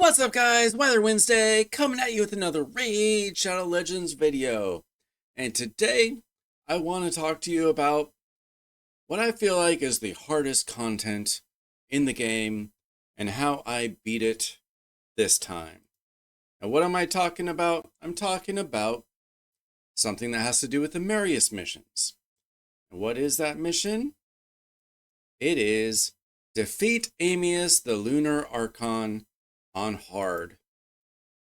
What's up, guys? Weather Wednesday coming at you with another Raid Shadow Legends video. And today I want to talk to you about what I feel like is the hardest content in the game and how I beat it this time. And what am I talking about? I'm talking about something that has to do with the Marius missions. And what is that mission? It is defeat Amius the Lunar Archon on hard.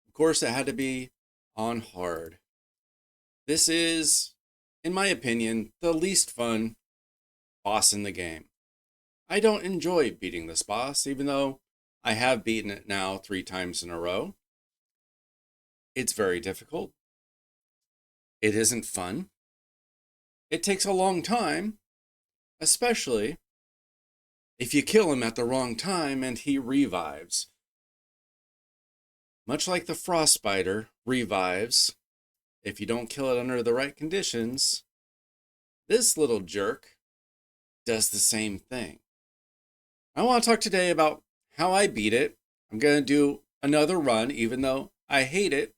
Of course, it had to be on hard. This is, in my opinion, the least fun boss in the game. I don't enjoy beating this boss, even though I have beaten it now 3 times in a row. It's very difficult. It isn't fun. It takes a long time, especially if you kill him at the wrong time and he revives. Much like the frost spider revives if you don't kill it under the right conditions, this little jerk does the same thing. I want to talk today about how I beat it. I'm going to do another run, even though I hate it,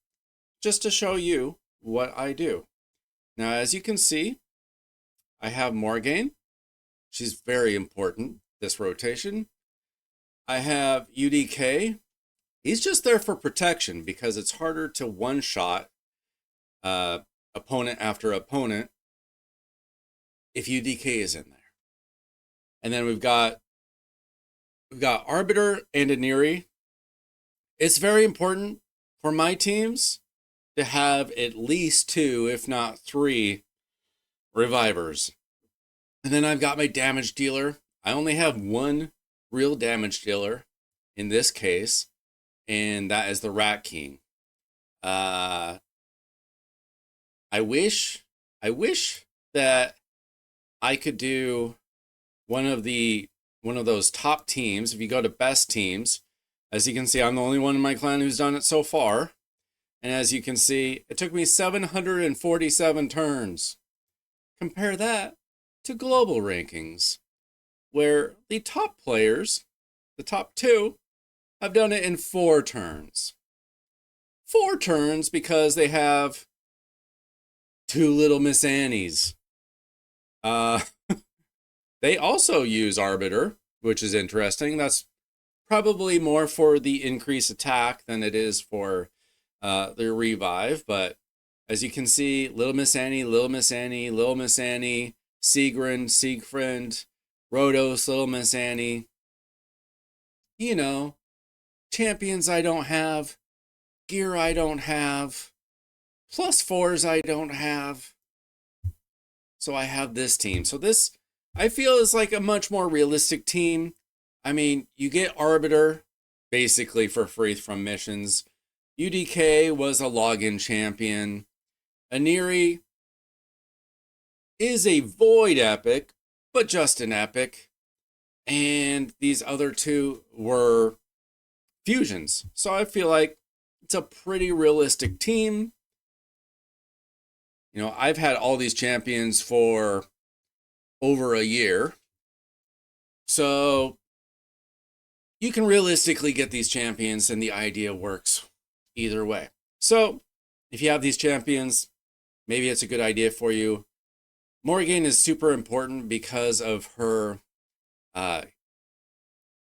just to show you what I do. Now, as you can see, I have Morgaine. She's very important this rotation. I have UDK. He's just there for protection because it's harder to one-shot opponent after opponent if UDK is in there. And then we've got Arbiter and Aniri. It's very important for my teams to have at least 2, if not 3, revivers. And then I've got my damage dealer. I only have 1 real damage dealer in this case, and that is the Rat King. I wish that I could do one of those top teams. If you go to best teams, as you can see, I'm the only one in my clan who's done it so far. And as you can see, it took me 747 turns. Compare that to global rankings, where the top players, the top 2, I've done it in 4 turns. 4 turns because they have 2 little Miss Annies. They also use Arbiter, which is interesting. That's probably more for the increased attack than it is for the revive. But as you can see, Little Miss Annie, Little Miss Annie, Little Miss Annie, Sigrun, Siegfried, Rhodos, Little Miss Annie. You know, champions I don't have, gear I don't have, +4s I don't have. So I have this team. So this, I feel, is like a much more realistic team. I mean, you get Arbiter basically for free from missions. UDK was a login champion. Aniri is a void epic, but just an epic. And these other 2 were fusions. So I feel like it's a pretty realistic team. You know, I've had all these champions for over a year. So you can realistically get these champions, and the idea works either way. So if you have these champions, maybe it's a good idea for you. Morgaine is super important because of her,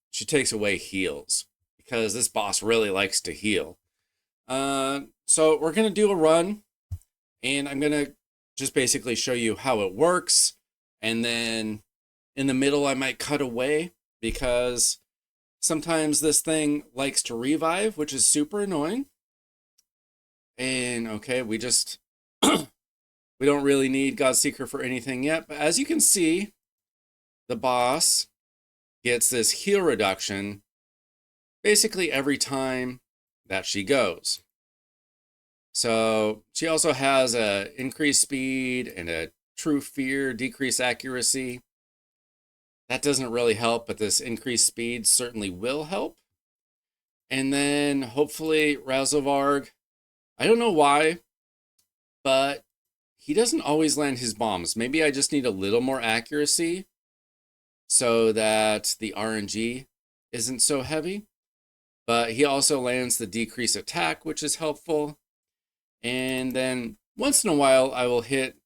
she takes away heals, because this boss really likes to heal. So we're going to do a run, and I'm going to just basically show you how it works. And then in the middle, I might cut away because sometimes this thing likes to revive, which is super annoying. And okay, we just, we don't really need Godseeker for anything yet. But as you can see, the boss gets this heal reduction basically every time that she goes. So she also has a increased speed and a true fear, decreased accuracy. That doesn't really help, but this increased speed certainly will help. And then hopefully Razovarg, I don't know why, but he doesn't always land his bombs. Maybe I just need a little more accuracy so that the RNG isn't so heavy. but he also lands the decrease attack, which is helpful. And then once in a while, I will hit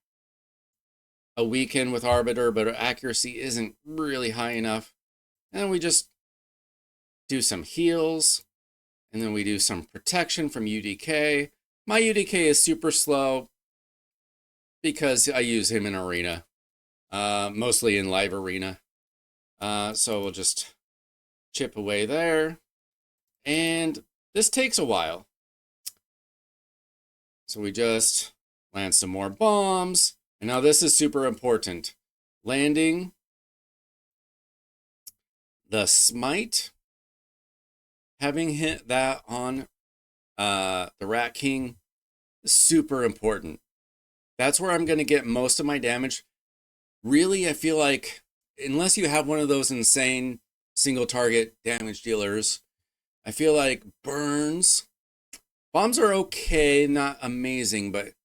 a weaken with Arbiter, but our accuracy isn't really high enough. And then we just do some heals, and then we do some protection from UDK. My UDK is super slow because I use him in arena, mostly in live arena. So we'll just chip away there. And this takes a while. So we just land some more bombs. And now this is super important. Landing the smite, having hit that on the Rat King is super important. That's where I'm going to get most of my damage. Really, I feel like unless you have one of those insane single target damage dealers, I feel like burns. Bombs are okay, not amazing, but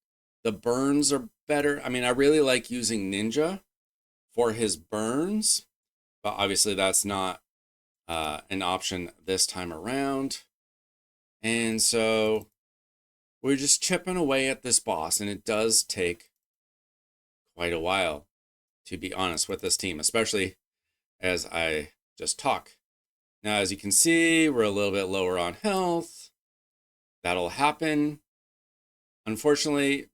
the burns are better. I mean, I really like using Ninja for his burns, but obviously that's not an option this time around. And so we're just chipping away at this boss, and it does take quite a while, to be honest, with this team, especially as I just talk. Now, as you can see, we're a little bit lower on health. That'll happen. Unfortunately,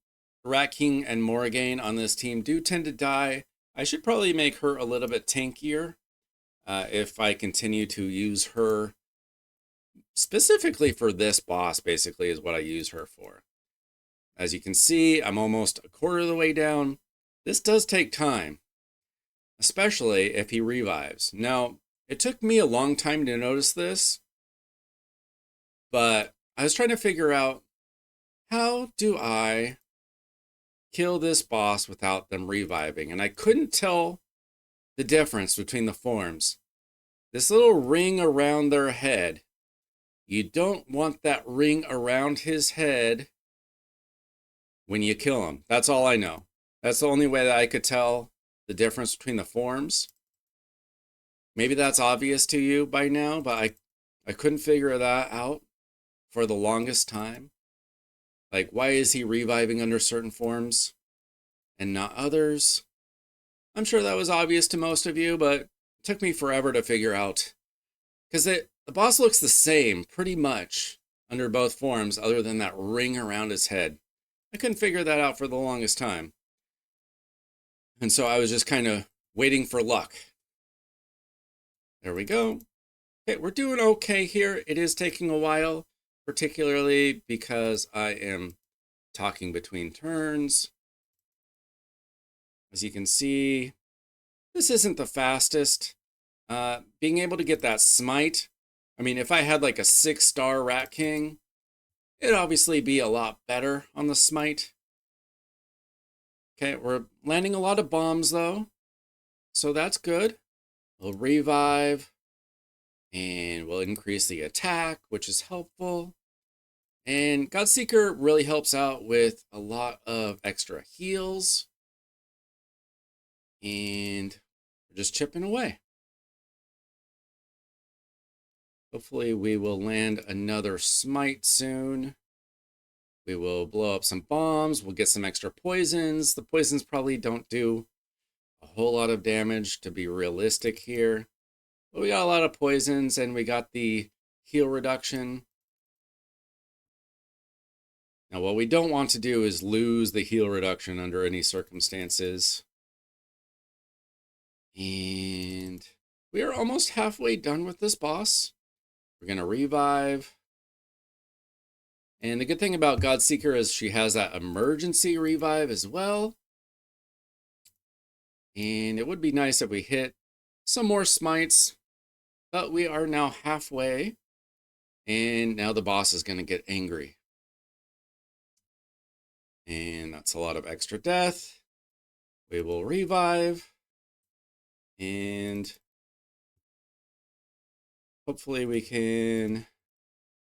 Rat King and Morrigan on this team do tend to die. I should probably make her a little bit tankier if I continue to use her specifically for this boss, basically, is what I use her for. As you can see, I'm almost a quarter of the way down. This does take time, especially if he revives. Now, it took me a long time to notice this, but I was trying to figure out, how do I kill this boss without them reviving? And I couldn't tell the difference between the forms. This little ring around their head, you don't want that ring around his head when you kill him. That's all I know. That's the only way that I could tell the difference between the forms. Maybe that's obvious to you by now, but I couldn't figure that out for the longest time. Like, why is he reviving under certain forms and not others? I'm sure that was obvious to most of you, but it took me forever to figure out. Because the boss looks the same, pretty much, under both forms, other than that ring around his head. I couldn't figure that out for the longest time. And so I was just kind of waiting for luck. There we go. Okay, we're doing okay here. It is taking a while, particularly because I am talking between turns. As you can see, this isn't the fastest. Being able to get that smite, I mean, if I had like a 6-star Rat King, it'd obviously be a lot better on the smite. Okay, we're landing a lot of bombs though, so that's good. We'll revive, and we'll increase the attack, which is helpful. And Godseeker really helps out with a lot of extra heals. And we're just chipping away. Hopefully we will land another smite soon. We will blow up some bombs. We'll get some extra poisons. The poisons probably don't do a whole lot of damage, to be realistic here. But we got a lot of poisons, and we got the heal reduction. Now, what we don't want to do is lose the heal reduction under any circumstances. And we are almost halfway done with this boss. We're going to revive. And the good thing about Godseeker is she has that emergency revive as well. And it would be nice if we hit some more smites. But we are now halfway. And now the boss is going to get angry. And that's a lot of extra death. We will revive. And hopefully we can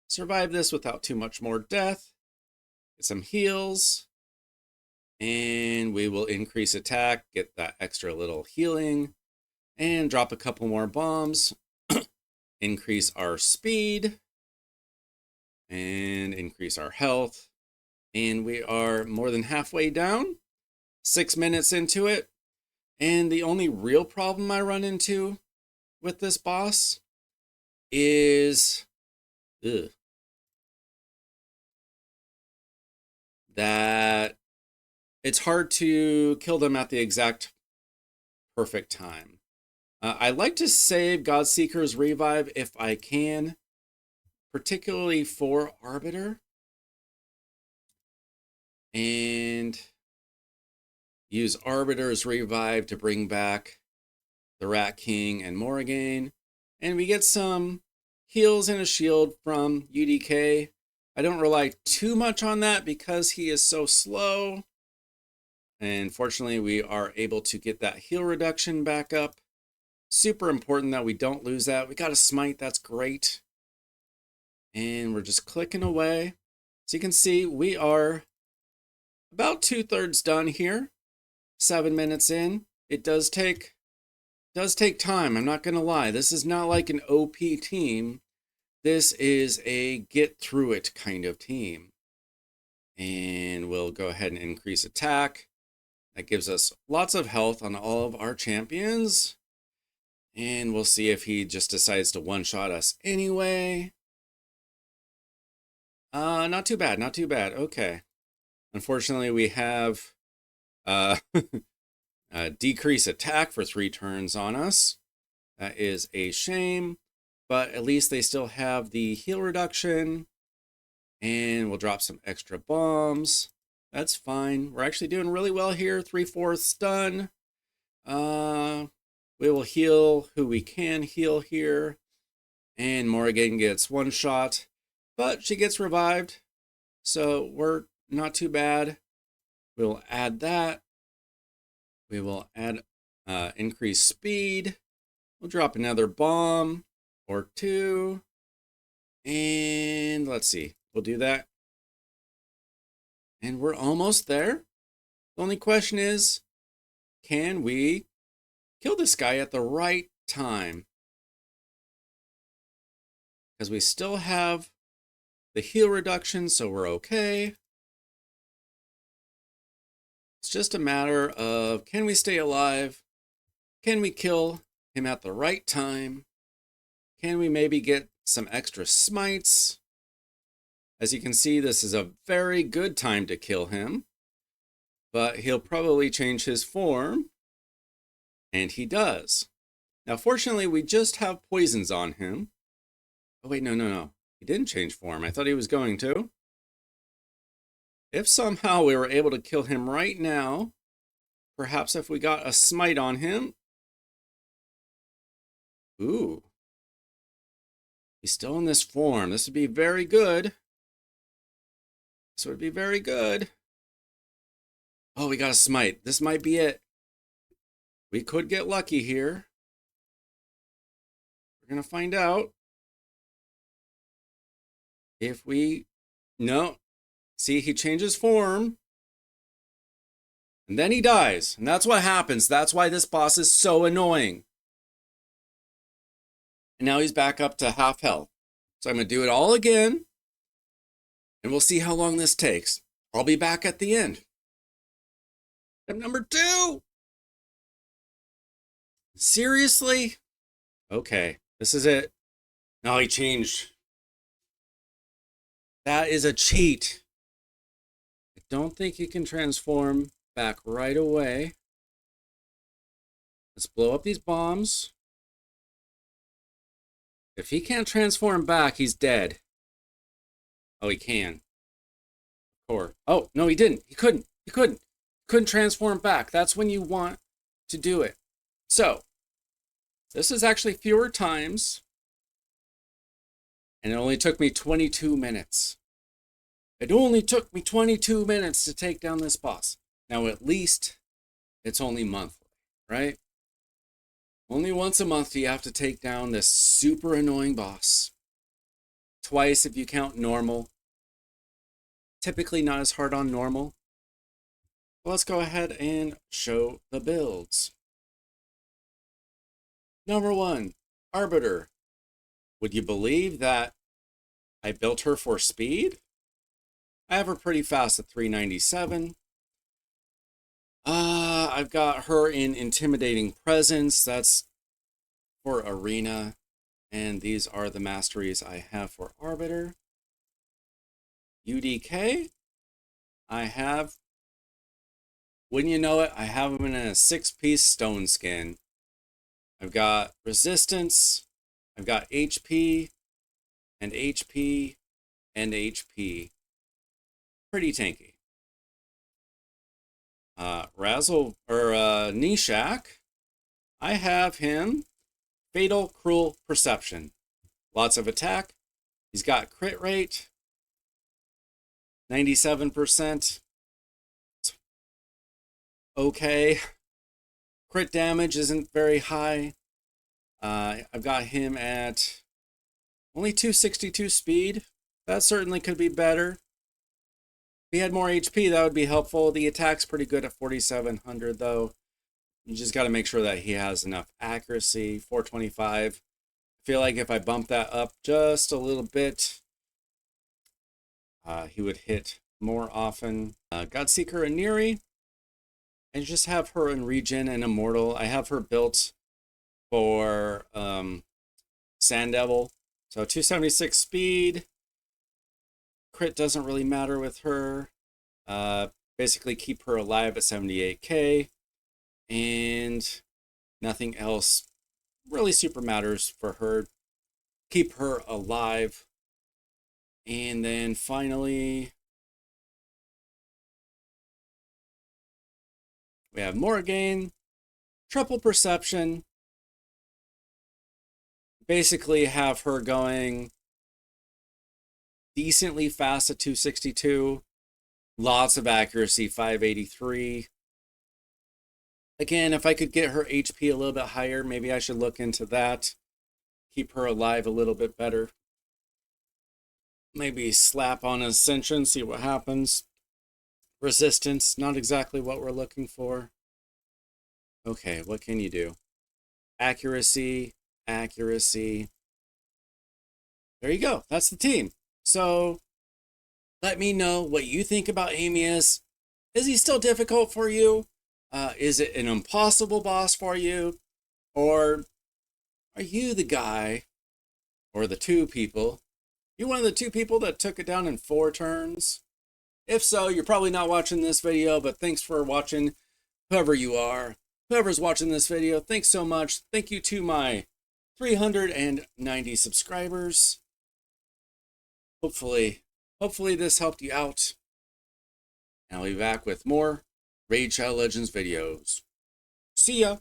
survive this without too much more death. Get some heals. And we will increase attack, get that extra little healing, and drop a couple more bombs. Increase our speed. and increase our health. And we are more than halfway down, 6 minutes into it. And the only real problem I run into with this boss is that it's hard to kill them at the exact perfect time. I like to save Godseeker's revive if I can, particularly for Arbiter, and use Arbiter's revive to bring back the Rat King and Morrigan, and we get some heals and a shield from UDK. I don't rely too much on that because he is so slow, and fortunately we are able to get that heal reduction back up. Super important that we don't lose that. We got a smite, that's great. And we're just clicking away. So you can see we are about 2/3 done here. 7 minutes in. It does take time, I'm not gonna lie. This is not like an OP team. This is a get through it kind of team. And we'll go ahead and increase attack. That gives us lots of health on all of our champions. And we'll see if he just decides to one-shot us anyway. Not too bad, not too bad. Okay. Unfortunately, we have decrease attack for 3 turns on us. That is a shame, but at least they still have the heal reduction. And we'll drop some extra bombs. That's fine. We're actually doing really well here. 3/4 done. We will heal who we can heal here. And Morrigan gets one shot, but she gets revived. So we're not too bad. We'll add that. We will add increased speed. We'll drop another bomb or 2. And let's see. We'll do that. And we're almost there. The only question is, can we kill this guy at the right time? Because we still have the heal reduction, so we're okay. It's just a matter of, can we stay alive? Can we kill him at the right time? Can we maybe get some extra smites? As you can see, this is a very good time to kill him, but he'll probably change his form, and he does. Now, fortunately, we just have poisons on him. Oh, wait, no. He didn't change form. I thought he was going to. If somehow we were able to kill him right now, perhaps if we got a smite on him. Ooh. He's still in this form. This would be very good. This would be very good. Oh, we got a smite. This might be it. We could get lucky here. We're going to find out. If we... No. See, he changes form. And then he dies. And that's what happens. That's why this boss is so annoying. And now he's back up to half health. So I'm going to do it all again. And we'll see how long this takes. I'll be back at the end. Step number 2. Seriously? Okay, this is it. No, he changed. That is a cheat. I don't think he can transform back right away. Let's blow up these bombs. If he can't transform back, he's dead. Oh, he can. Or, oh, no, he didn't. He couldn't. Couldn't transform back. That's when you want to do it. So, this is actually fewer times. And it only took me 22 minutes. It only took me 22 minutes to take down this boss. Now, at least it's only monthly, right? Only once a month do you have to take down this super annoying boss. Twice if you count normal. Typically not as hard on normal. Let's go ahead and show the builds. Number 1, Arbiter. Would you believe that I built her for speed. I have her pretty fast at 397. I've got her in Intimidating Presence. That's for Arena. And these are the masteries I have for Arbiter. UDK. I have, wouldn't you know it, I have them in a 6-piece stone skin. I've got Resistance. I've got HP. And HP. And HP. Pretty tanky. Nishak. I have him Fatal Cruel Perception. Lots of attack. He's got crit rate. 97%. Okay. Crit damage isn't very high. I've got him at only 262 speed. That certainly could be better. If he had more HP, that would be helpful. The attack's pretty good at 4,700, though. You just got to make sure that he has enough accuracy. 425. I feel like if I bump that up just a little bit, he would hit more often. Godseeker and Neri. I just have her in Regen and Immortal. I have her built for Sand Devil. So 276 speed. Crit doesn't really matter with her. Basically keep her alive at 78k. And nothing else really super matters for her. Keep her alive. And then finally, we have Morrigan, Triple Perception. Basically have her going decently fast at 262. Lots of accuracy, 583. Again, if I could get her HP a little bit higher, maybe I should look into that. Keep her alive a little bit better. Maybe slap on Ascension, see what happens. Resistance, not exactly what we're looking for. Okay, what can you do? Accuracy, accuracy. There you go. That's the team. So let me know what you think about Amius. Is he still difficult for you? Is it an impossible boss for you? Or are you the guy, or the two people? You one of the two people that took it down in 4 turns? If so, you're probably not watching this video, but thanks for watching, whoever you are. Whoever's watching this video, thanks so much. Thank you to my 390 subscribers. Hopefully this helped you out. And I'll be back with more Raid Shadow Legends videos. See ya!